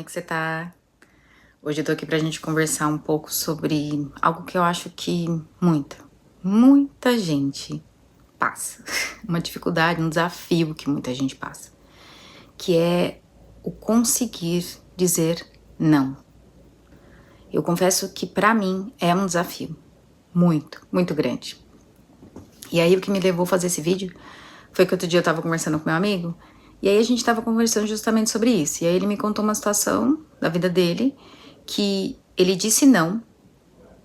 que você tá? Hoje eu tô aqui pra gente conversar um pouco sobre algo que eu acho que muita gente passa. Uma dificuldade, um desafio que muita gente passa. Que é o conseguir dizer não. Eu confesso que pra mim é um desafio muito grande. E aí o que me levou a fazer esse vídeo foi que outro dia eu tava conversando com meu amigo, e aí a gente tava conversando justamente sobre isso. E aí ele me contou uma situação da vida dele, que ele disse não,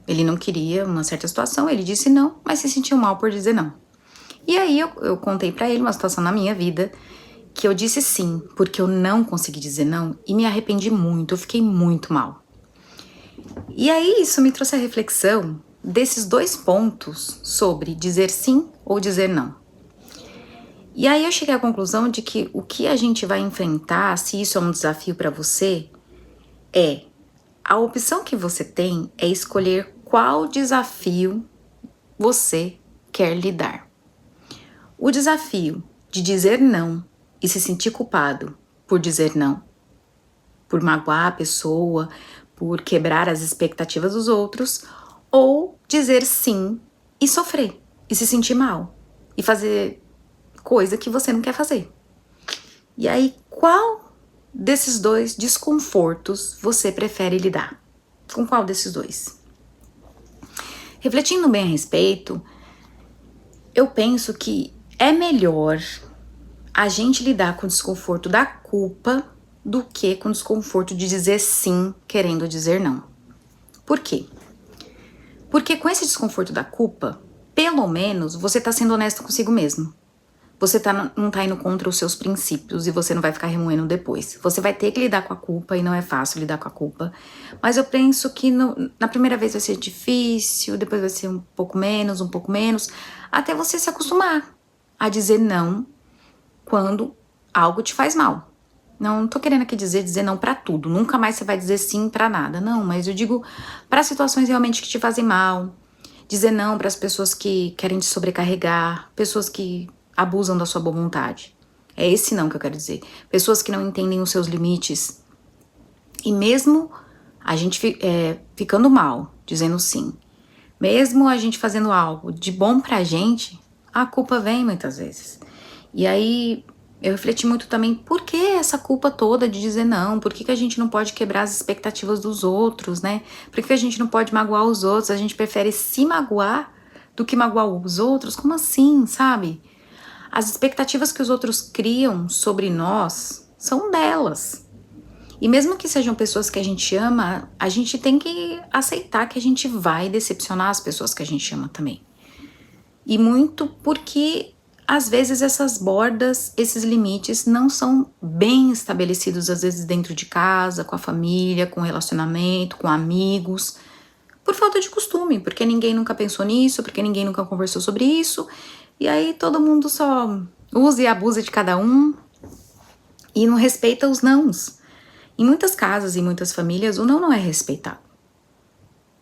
ele não queria uma certa situação, ele disse não, mas se sentiu mal por dizer não. E aí eu contei pra ele uma situação na minha vida, que eu disse sim, porque eu não consegui dizer não, e me arrependi muito, eu fiquei muito mal. E aí isso me trouxe a reflexão desses dois pontos sobre dizer sim ou dizer não. E aí eu cheguei à conclusão de que o que a gente vai enfrentar, se isso é um desafio para você, é a opção que você tem é escolher qual desafio você quer lidar. O desafio de dizer não e se sentir culpado por dizer não, por magoar a pessoa, por quebrar as expectativas dos outros, ou dizer sim e sofrer, e se sentir mal, e fazer coisa que você não quer fazer. E aí, qual desses dois desconfortos você prefere lidar? Com qual desses dois? Refletindo bem a respeito, eu penso que é melhor a gente lidar com o desconforto da culpa do que com o desconforto de dizer sim, querendo dizer não. Por quê? Porque com esse desconforto da culpa, pelo menos você tá sendo honesto consigo mesmo. Você não tá indo contra os seus princípios e você não vai ficar remoendo depois. Você vai ter que lidar com a culpa e não é fácil lidar com a culpa. Mas eu penso que na primeira vez vai ser difícil, depois vai ser um pouco menos, até você se acostumar a dizer não quando algo te faz mal. Não tô querendo aqui dizer não pra tudo. Nunca mais você vai dizer sim pra nada. Não, mas eu digo pra situações realmente que te fazem mal. Dizer não pras pessoas que querem te sobrecarregar, pessoas que abusam da sua boa vontade. É esse não que eu quero dizer. Pessoas que não entendem os seus limites. E mesmo a gente ficando mal, dizendo sim, mesmo a gente fazendo algo de bom pra gente, a culpa vem muitas vezes. E aí eu refleti muito também, por que essa culpa toda de dizer não? Por que a gente não pode quebrar as expectativas dos outros, né? Por que a gente não pode magoar os outros? A gente prefere se magoar do que magoar os outros? Como assim, sabe? As expectativas que os outros criam sobre nós são delas. E mesmo que sejam pessoas que a gente ama, a gente tem que aceitar que a gente vai decepcionar as pessoas que a gente ama também. E muito porque, às vezes, essas bordas, esses limites não são bem estabelecidos, às vezes dentro de casa, com a família, com o relacionamento, com amigos, por falta de costume, porque ninguém nunca pensou nisso, porque ninguém nunca conversou sobre isso. E aí todo mundo só usa e abusa de cada um e não respeita os nãos. Em muitas casas e muitas famílias, o não é respeitado.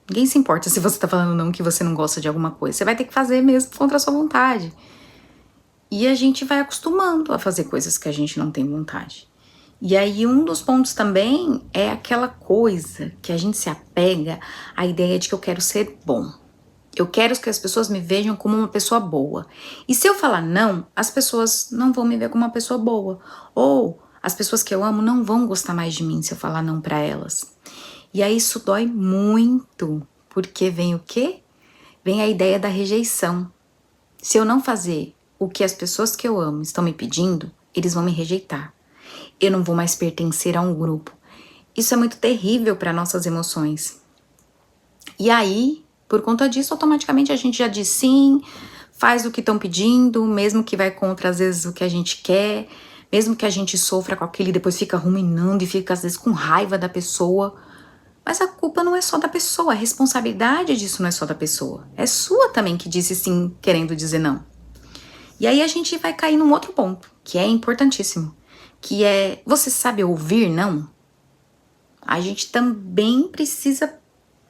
Ninguém se importa se você tá falando não, que você não gosta de alguma coisa. Você vai ter que fazer mesmo contra a sua vontade. E a gente vai acostumando a fazer coisas que a gente não tem vontade. E aí um dos pontos também é aquela coisa que a gente se apega à ideia de que eu quero ser bom. Eu quero que as pessoas me vejam como uma pessoa boa. E se eu falar não, as pessoas não vão me ver como uma pessoa boa. Ou as pessoas que eu amo não vão gostar mais de mim se eu falar não pra elas. E aí isso dói muito, porque vem o quê? Vem a ideia da rejeição. Se eu não fazer o que as pessoas que eu amo estão me pedindo, eles vão me rejeitar. Eu não vou mais pertencer a um grupo. Isso é muito terrível para nossas emoções. E aí, por conta disso, automaticamente a gente já diz sim, faz o que estão pedindo, mesmo que vai contra, às vezes, o que a gente quer, mesmo que a gente sofra com aquilo e depois fica ruminando e fica, às vezes, com raiva da pessoa. Mas a culpa não é só da pessoa, a responsabilidade disso não é só da pessoa. É sua também que disse sim, querendo dizer não. E aí a gente vai cair num outro ponto, que é importantíssimo, que é, você sabe ouvir não? A gente também precisa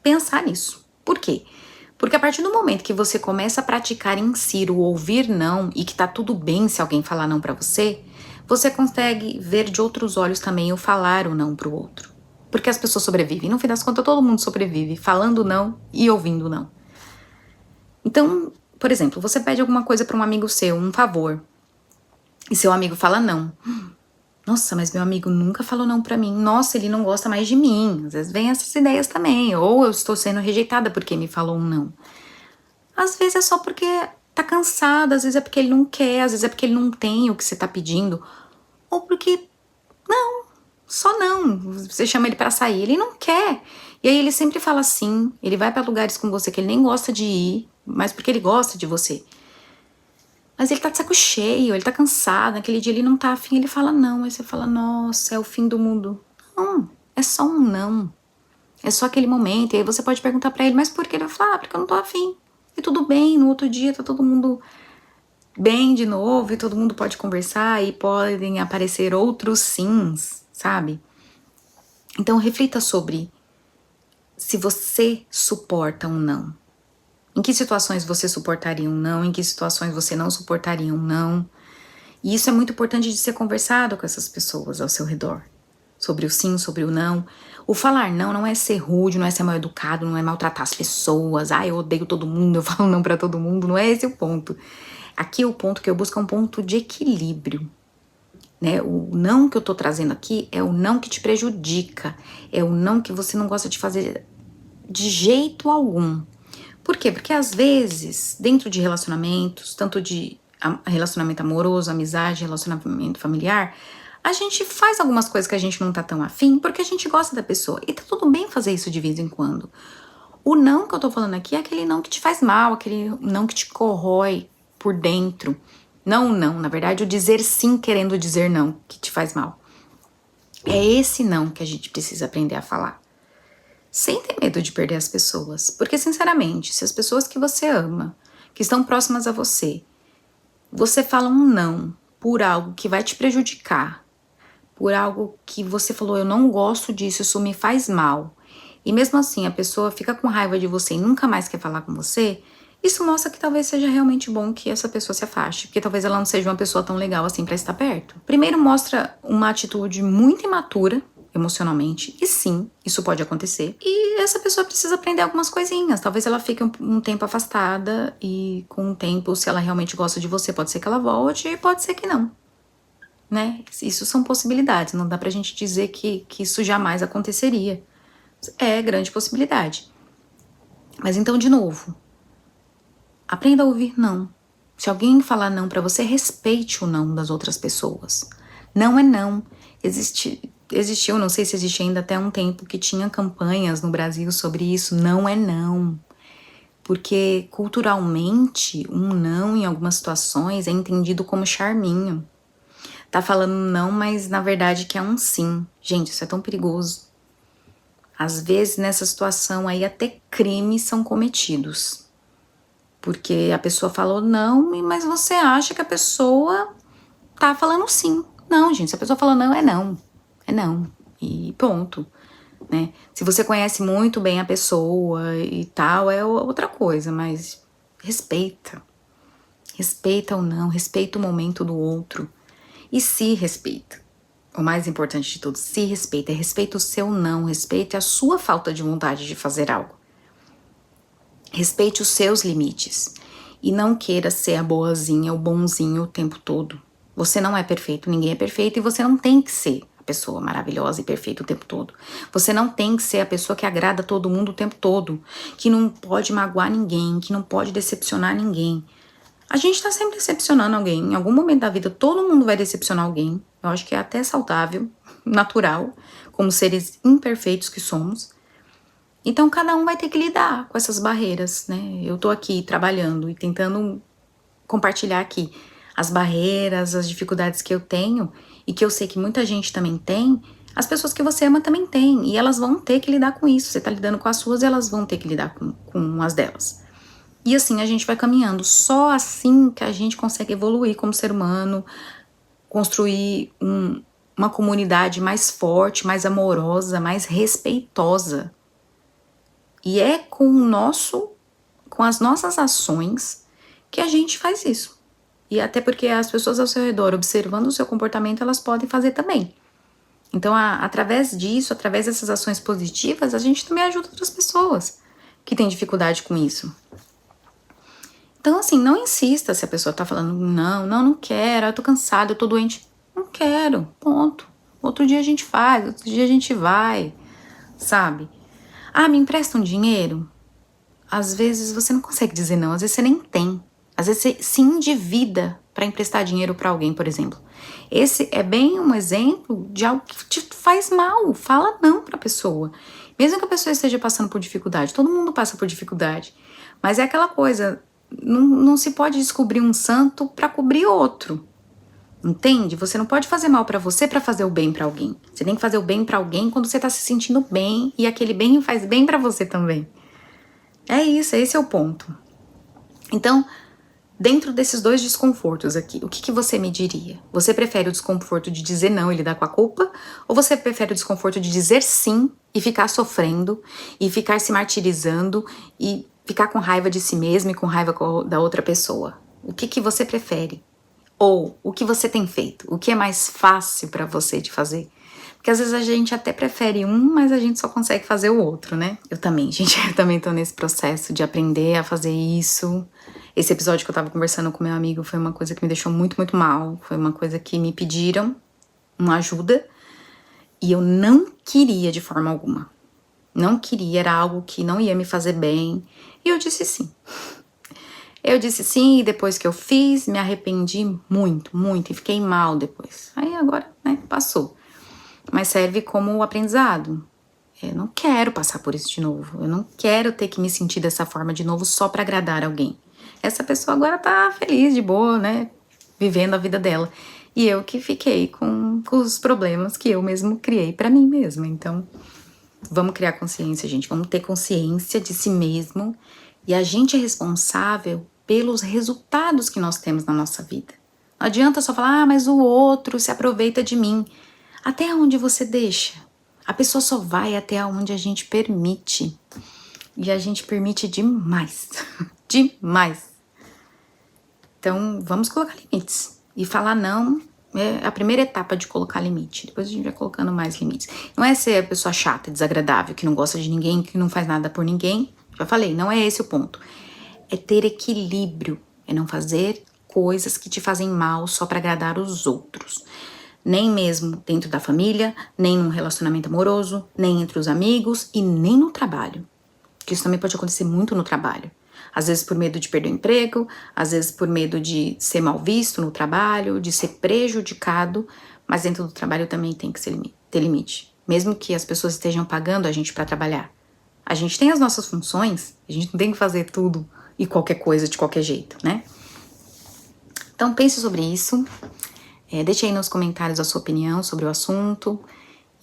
pensar nisso. Por quê? Porque a partir do momento que você começa a praticar em si o ouvir não e que tá tudo bem se alguém falar não pra você, você consegue ver de outros olhos também o falar o não pro outro. Porque as pessoas sobrevivem. No fim das contas, todo mundo sobrevive, falando não e ouvindo não. Então, por exemplo, você pede alguma coisa para um amigo seu, um favor, e seu amigo fala não. Nossa, mas meu amigo nunca falou não pra mim. Nossa, ele não gosta mais de mim. Às vezes vem essas ideias também. Ou eu estou sendo rejeitada porque me falou um não. Às vezes é só porque tá cansado, às vezes é porque ele não quer, às vezes é porque ele não tem o que você tá pedindo. Ou porque, não, só não. Você chama ele pra sair, ele não quer. E aí ele sempre fala sim, ele vai pra lugares com você que ele nem gosta de ir, mas porque ele gosta de você. Mas ele tá de saco cheio, ele tá cansado, naquele dia ele não tá afim, ele fala não. Aí você fala, nossa, é o fim do mundo. Não, é só um não. É só aquele momento. E aí você pode perguntar pra ele, mas por que? Ele vai falar, porque eu não tô afim. E tudo bem, no outro dia tá todo mundo bem de novo, e todo mundo pode conversar, e podem aparecer outros sims, sabe? Então reflita sobre se você suporta um não. Em que situações você suportaria um não? Em que situações você não suportaria um não? E isso é muito importante de ser conversado com essas pessoas ao seu redor. Sobre o sim, sobre o não. O falar não não é ser rude, não é ser mal educado, não é maltratar as pessoas. Ah, eu odeio todo mundo, eu falo não pra todo mundo. Não é esse o ponto. Aqui o ponto que eu busco é um ponto de equilíbrio. Né? O não que eu tô trazendo aqui é o não que te prejudica. É o não que você não gosta de fazer de jeito algum. Por quê? Porque às vezes, dentro de relacionamentos, tanto de relacionamento amoroso, amizade, relacionamento familiar, a gente faz algumas coisas que a gente não tá tão afim porque a gente gosta da pessoa. E tá tudo bem fazer isso de vez em quando. O não que eu tô falando aqui é aquele não que te faz mal, aquele não que te corrói por dentro. Não, na verdade, o dizer sim querendo dizer não que te faz mal. É esse não que a gente precisa aprender a falar. Sem ter medo de perder as pessoas. Porque, sinceramente, se as pessoas que você ama, que estão próximas a você, você fala um não por algo que vai te prejudicar, por algo que você falou, eu não gosto disso, isso me faz mal, e mesmo assim a pessoa fica com raiva de você e nunca mais quer falar com você, isso mostra que talvez seja realmente bom que essa pessoa se afaste, porque talvez ela não seja uma pessoa tão legal assim pra estar perto. Primeiro mostra uma atitude muito imatura, emocionalmente, e sim, isso pode acontecer. E essa pessoa precisa aprender algumas coisinhas. Talvez ela fique um tempo afastada e com o tempo, se ela realmente gosta de você, pode ser que ela volte e pode ser que não. Né? Isso são possibilidades, não dá pra gente dizer que isso jamais aconteceria. É grande possibilidade. Mas então, de novo, aprenda a ouvir não. Se alguém falar não pra você, respeite o não das outras pessoas. Não é não. Existiu, não sei se existe ainda até um tempo, que tinha campanhas no Brasil sobre isso. Não é não. Porque culturalmente, um não em algumas situações é entendido como charminho. Tá falando não, mas na verdade que é um sim. Gente, isso é tão perigoso. Às vezes nessa situação aí até crimes são cometidos. Porque a pessoa falou não, mas você acha que a pessoa tá falando sim. Não, gente, se a pessoa falou não, é não. É não. E ponto. Né? Se você conhece muito bem a pessoa e tal, é outra coisa, mas respeita. Respeita o não, respeita o momento do outro. E se respeita. O mais importante de tudo, se respeita. Respeita o seu não, respeite a sua falta de vontade de fazer algo. Respeite os seus limites. E não queira ser a boazinha, o bonzinho o tempo todo. Você não é perfeito, ninguém é perfeito e você não tem que ser a pessoa maravilhosa e perfeita o tempo todo. Você não tem que ser a pessoa que agrada todo mundo o tempo todo, que não pode magoar ninguém, que não pode decepcionar ninguém. A gente tá sempre decepcionando alguém. Em algum momento da vida, todo mundo vai decepcionar alguém. Eu acho que é até saudável, natural, como seres imperfeitos que somos. Então, cada um vai ter que lidar com essas barreiras, né? Eu tô aqui trabalhando e tentando compartilhar aqui as barreiras, as dificuldades que eu tenho e que eu sei que muita gente também tem. As pessoas que você ama também têm e elas vão ter que lidar com isso. Você tá lidando com as suas e elas vão ter que lidar com as delas. E assim a gente vai caminhando. Só assim que a gente consegue evoluir como ser humano, construir uma comunidade mais forte, mais amorosa, mais respeitosa. E é com as nossas ações que a gente faz isso. E até porque as pessoas ao seu redor, observando o seu comportamento, elas podem fazer também. Então, através disso, através dessas ações positivas, a gente também ajuda outras pessoas que têm dificuldade com isso. Então, assim, não insista se a pessoa tá falando, não quero, eu tô cansada, eu tô doente. Não quero, ponto. Outro dia a gente faz, outro dia a gente vai, sabe? Ah, me empresta um dinheiro? Às vezes você não consegue dizer não, às vezes você nem tem. Às vezes você se endivida para emprestar dinheiro para alguém, por exemplo. Esse é bem um exemplo de algo que te faz mal. Fala não pra pessoa. Mesmo que a pessoa esteja passando por dificuldade, todo mundo passa por dificuldade. Mas é aquela coisa, não se pode descobrir um santo para cobrir outro. Entende? Você não pode fazer mal pra você pra fazer o bem pra alguém. Você tem que fazer o bem pra alguém quando você tá se sentindo bem e aquele bem faz bem pra você também. É isso, esse é o ponto. Então, dentro desses dois desconfortos aqui, o que você me diria? Você prefere o desconforto de dizer não e lidar com a culpa? Ou você prefere o desconforto de dizer sim e ficar sofrendo, e ficar se martirizando, e ficar com raiva de si mesmo e com raiva da outra pessoa? O que você prefere? Ou o que você tem feito? O que é mais fácil pra você de fazer? Porque às vezes a gente até prefere um, mas a gente só consegue fazer o outro, né? Eu também, gente, eu também tô nesse processo de aprender a fazer isso. Esse episódio que eu tava conversando com meu amigo foi uma coisa que me deixou muito, muito mal. Foi uma coisa que me pediram uma ajuda e eu não queria de forma alguma. Não queria, era algo que não ia me fazer bem. E eu disse sim. Eu disse sim e depois que eu fiz, me arrependi muito, muito e fiquei mal depois. Aí agora, né, passou. Mas serve como aprendizado. Eu não quero passar por isso de novo. Eu não quero ter que me sentir dessa forma de novo só pra agradar alguém. Essa pessoa agora tá feliz, de boa, né? Vivendo a vida dela. E eu que fiquei com os problemas que eu mesmo criei pra mim mesma. Então, vamos criar consciência, gente. Vamos ter consciência de si mesmo. E a gente é responsável pelos resultados que nós temos na nossa vida. Não adianta só falar, mas o outro se aproveita de mim. Até onde você deixa? A pessoa só vai até onde a gente permite. E a gente permite demais. Demais. Então, vamos colocar limites. E falar não é a primeira etapa de colocar limite. Depois a gente vai colocando mais limites. Não é ser a pessoa chata, desagradável, que não gosta de ninguém, que não faz nada por ninguém. Já falei, não é esse o ponto. É ter equilíbrio. É não fazer coisas que te fazem mal só para agradar os outros. Nem mesmo dentro da família, nem num relacionamento amoroso, nem entre os amigos e nem no trabalho. Porque isso também pode acontecer muito no trabalho. Às vezes por medo de perder o emprego, às vezes por medo de ser mal visto no trabalho, de ser prejudicado, mas dentro do trabalho também tem que ter limite. Mesmo que as pessoas estejam pagando a gente para trabalhar. A gente tem as nossas funções, a gente não tem que fazer tudo e qualquer coisa de qualquer jeito, né? Então pense sobre isso. Deixe aí nos comentários a sua opinião sobre o assunto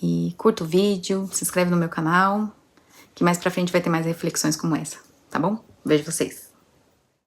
e curta o vídeo, se inscreve no meu canal, que mais pra frente vai ter mais reflexões como essa, tá bom? Vejo vocês!